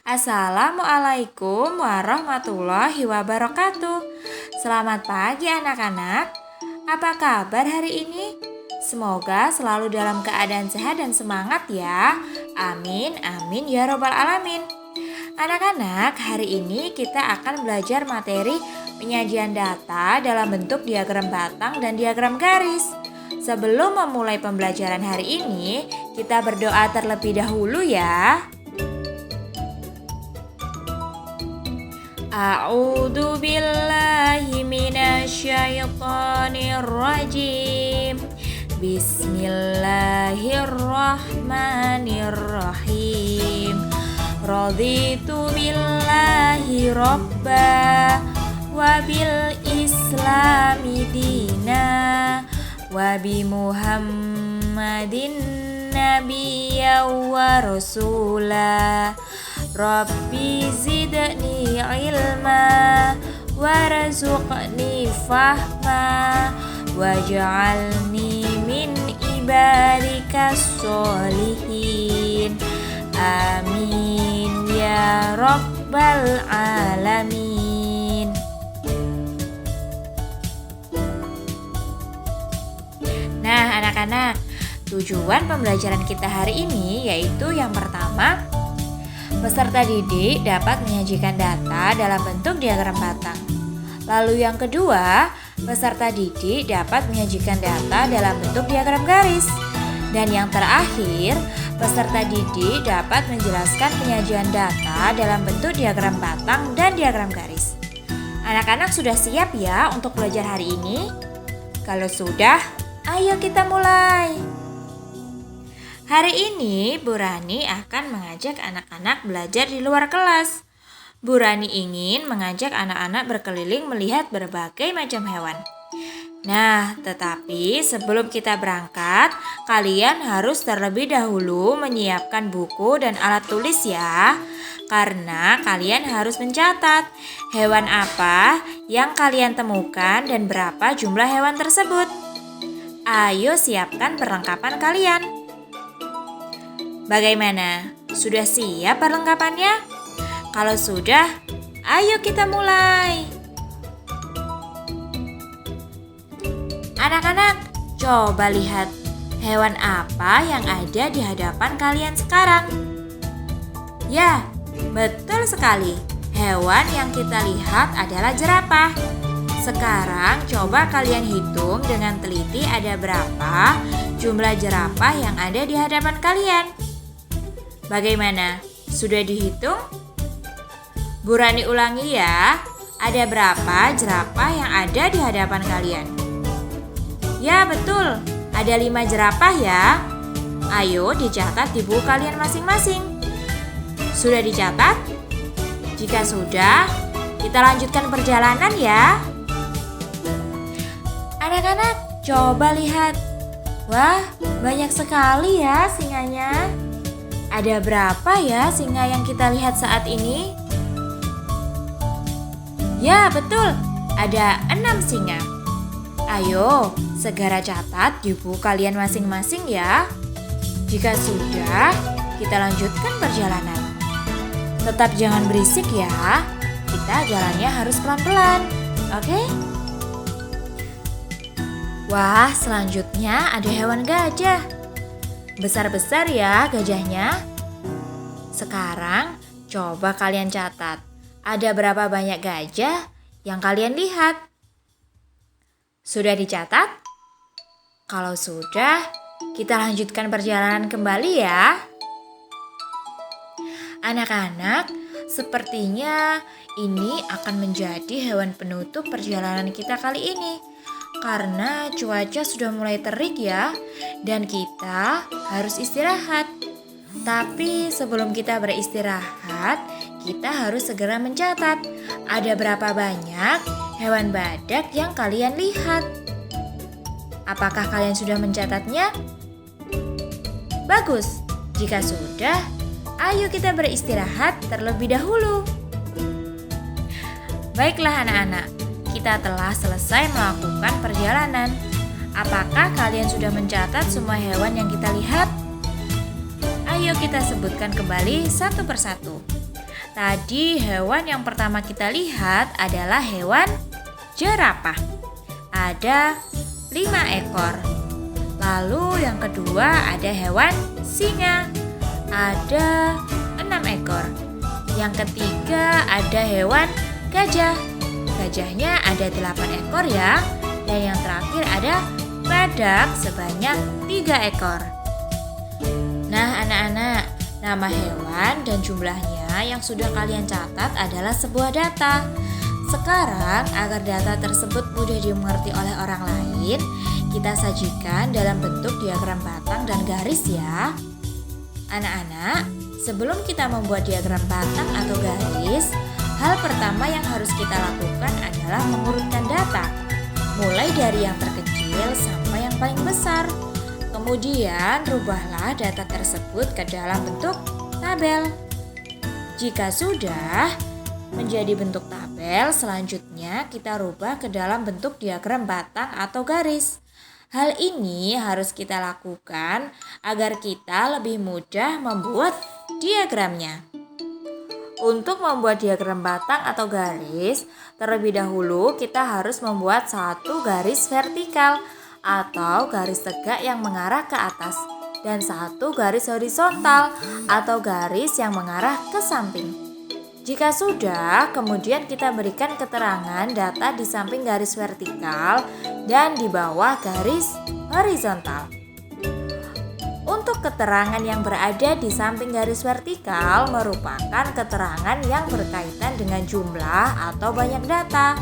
Assalamualaikum warahmatullahi wabarakatuh. Selamat pagi anak-anak. Apa kabar hari ini? Semoga selalu dalam keadaan sehat dan semangat ya. Amin, amin ya robbal alamin. Anak-anak, hari ini kita akan belajar materi penyajian data dalam bentuk diagram batang dan diagram garis. Sebelum memulai pembelajaran hari ini, kita berdoa terlebih dahulu ya. A'udzu billahi minasyaitonir rajim. Bismillahirrahmanirrahim. Raditu billahi robba wa bil islami dina wa bi Muhammadin nabiyya wa rasula. Rabbi zidni ilma warzuqni fahma waj'alni min ibadikas sholihin. Amin ya rabbal alamin. Nah anak-anak, tujuan pembelajaran kita hari ini yaitu yang pertama, peserta didik dapat menyajikan data dalam bentuk diagram batang. Lalu yang kedua, peserta didik dapat menyajikan data dalam bentuk diagram garis. Dan yang terakhir, peserta didik dapat menjelaskan penyajian data dalam bentuk diagram batang dan diagram garis. Anak-anak sudah siap ya untuk belajar hari ini? Kalau sudah, ayo kita mulai. Hari ini Bu Rani akan mengajak anak-anak belajar di luar kelas. Bu Rani ingin mengajak anak-anak berkeliling melihat berbagai macam hewan. Nah, tetapi sebelum kita berangkat, kalian harus terlebih dahulu menyiapkan buku dan alat tulis ya. Karena kalian harus mencatat hewan apa yang kalian temukan dan berapa jumlah hewan tersebut. Ayo siapkan perlengkapan kalian. Bagaimana? Sudah siap perlengkapannya? Kalau sudah, ayo kita mulai. Anak-anak, coba lihat hewan apa yang ada di hadapan kalian sekarang. Ya, betul sekali. Hewan yang kita lihat adalah jerapah. Sekarang coba kalian hitung dengan teliti ada berapa jumlah jerapah yang ada di hadapan kalian. Bagaimana? Sudah dihitung? Bu Rani ulangi ya. Ada berapa jerapah yang ada di hadapan kalian? Ya betul, ada 5 jerapah ya. Ayo dicatat di buku kalian masing-masing. Sudah dicatat? Jika sudah, kita lanjutkan perjalanan ya. Anak-anak, coba lihat. Wah, banyak sekali ya singanya. Ada berapa ya singa yang kita lihat saat ini? Ya betul, ada 6 singa. Ayo, segera catat di buku kalian masing-masing ya. Jika sudah, kita lanjutkan perjalanan. Tetap jangan berisik ya, kita jalannya harus pelan-pelan, oke? Wah, selanjutnya ada hewan gajah. Besar-besar ya gajahnya. Sekarang coba kalian catat. Ada berapa banyak gajah yang kalian lihat? Sudah dicatat? Kalau sudah, kita lanjutkan perjalanan kembali ya. Anak-anak, sepertinya ini akan menjadi hewan penutup perjalanan kita kali ini. Karena cuaca sudah mulai terik ya, dan kita harus istirahat. Tapi sebelum kita beristirahat, kita harus segera mencatat ada berapa banyak hewan badak yang kalian lihat. Apakah kalian sudah mencatatnya? Bagus, jika sudah, ayo kita beristirahat terlebih dahulu. Baiklah anak-anak, kita telah selesai melakukan perjalanan. Apakah kalian sudah mencatat semua hewan yang kita lihat? Ayo kita sebutkan kembali satu persatu. Tadi hewan yang pertama kita lihat adalah hewan jerapah. Ada 5 ekor. Lalu yang kedua ada hewan singa. Ada 6 ekor. Yang ketiga ada hewan gajah. Gajahnya ada 8 ekor ya. Dan yang terakhir ada badak sebanyak 3 ekor. Nah anak-anak, nama hewan dan jumlahnya yang sudah kalian catat adalah sebuah data. Sekarang agar data tersebut mudah dimengerti oleh orang lain, kita sajikan dalam bentuk diagram batang dan garis ya. Anak-anak, sebelum kita membuat diagram batang atau garis, hal pertama yang harus kita lakukan adalah mengurutkan data, mulai dari yang terkecil sampai yang paling besar. Kemudian rubahlah data tersebut ke dalam bentuk tabel. Jika sudah menjadi bentuk tabel, selanjutnya kita rubah ke dalam bentuk diagram batang atau garis. Hal ini harus kita lakukan agar kita lebih mudah membuat diagramnya. Untuk membuat diagram batang atau garis, terlebih dahulu kita harus membuat satu garis vertikal atau garis tegak yang mengarah ke atas dan satu garis horizontal atau garis yang mengarah ke samping. Jika sudah, kemudian kita berikan keterangan data di samping garis vertikal dan di bawah garis horizontal. Untuk keterangan yang berada di samping garis vertikal merupakan keterangan yang berkaitan dengan jumlah atau banyak data.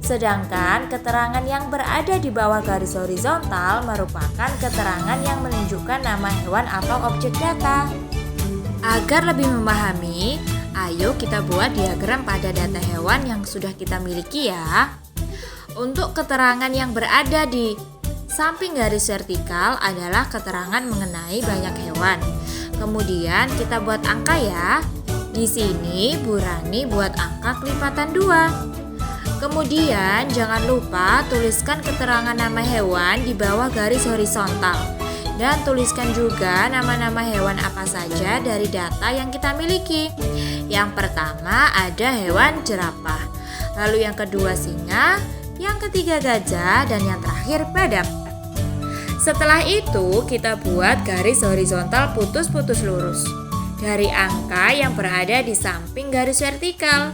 Sedangkan keterangan yang berada di bawah garis horizontal merupakan keterangan yang menunjukkan nama hewan atau objek data. Agar lebih memahami, ayo kita buat diagram pada data hewan yang sudah kita miliki ya. Untuk keterangan yang berada di samping garis vertikal adalah keterangan mengenai banyak hewan. Kemudian kita buat angka ya. Di sini Bu Rani buat angka kelipatan 2. Kemudian jangan lupa tuliskan keterangan nama hewan di bawah garis horizontal. Dan tuliskan juga nama-nama hewan apa saja dari data yang kita miliki. Yang pertama ada hewan jerapah. Lalu yang kedua singa, yang ketiga gajah, dan yang terakhir badak. Setelah itu kita buat garis horizontal putus-putus lurus dari angka yang berada di samping garis vertikal.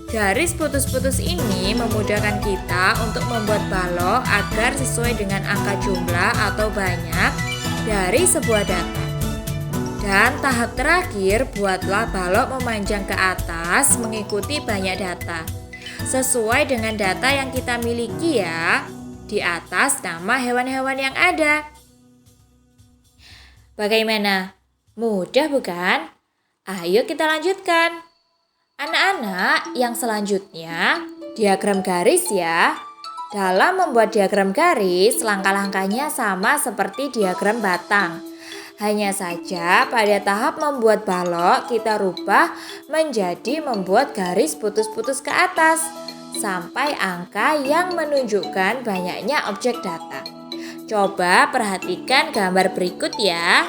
Garis putus-putus ini memudahkan kita untuk membuat balok agar sesuai dengan angka jumlah atau banyak dari sebuah data. Dan tahap terakhir, buatlah balok memanjang ke atas mengikuti banyak data. Sesuai dengan data yang kita miliki ya, di atas nama hewan-hewan yang ada. Bagaimana? Mudah bukan? Ayo kita lanjutkan. Anak-anak, yang selanjutnya diagram garis ya. Dalam membuat diagram garis, langkah-langkahnya sama seperti diagram batang. Hanya saja pada tahap membuat balok kita rubah menjadi membuat garis putus-putus ke atas sampai angka yang menunjukkan banyaknya objek data. Coba perhatikan gambar berikut ya.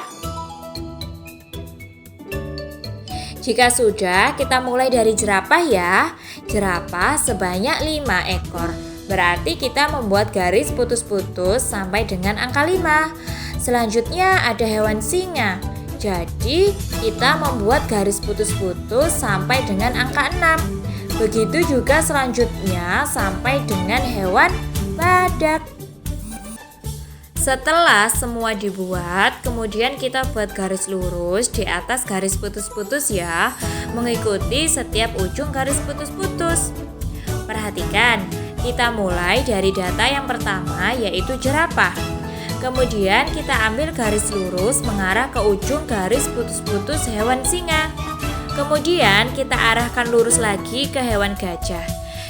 Jika sudah, kita mulai dari jerapah ya. Jerapah sebanyak 5 ekor. Berarti kita membuat garis putus-putus sampai dengan angka 5. Selanjutnya ada hewan singa. Jadi kita membuat garis putus-putus sampai dengan angka 6. Begitu juga selanjutnya sampai dengan hewan badak. Setelah semua dibuat, kemudian kita buat garis lurus di atas garis putus-putus ya, mengikuti setiap ujung garis putus-putus. Perhatikan, kita mulai dari data yang pertama yaitu jerapah. Kemudian kita ambil garis lurus mengarah ke ujung garis putus-putus hewan singa. Kemudian kita arahkan lurus lagi ke hewan gajah.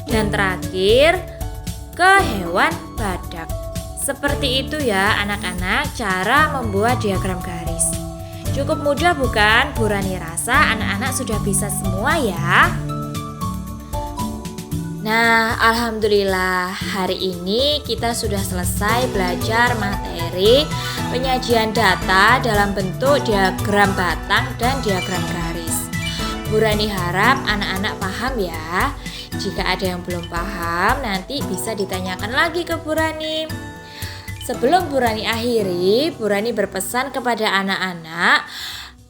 Dan terakhir ke hewan badak. Seperti itu ya anak-anak cara membuat diagram garis. Cukup mudah bukan? Bu Rani rasa anak-anak sudah bisa semua ya. Nah, alhamdulillah hari ini kita sudah selesai belajar materi penyajian data dalam bentuk diagram batang dan diagram garis. Bu Rani harap anak-anak paham ya. Jika ada yang belum paham, nanti bisa ditanyakan lagi ke Bu Rani. Sebelum Bu Rani akhiri, Bu Rani berpesan kepada anak-anak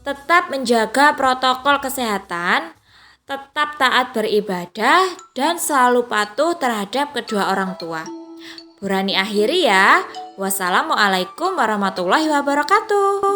tetap menjaga protokol kesehatan, tetap taat beribadah, dan selalu patuh terhadap kedua orang tua. Bu Rani akhiri ya. Wassalamualaikum warahmatullahi wabarakatuh.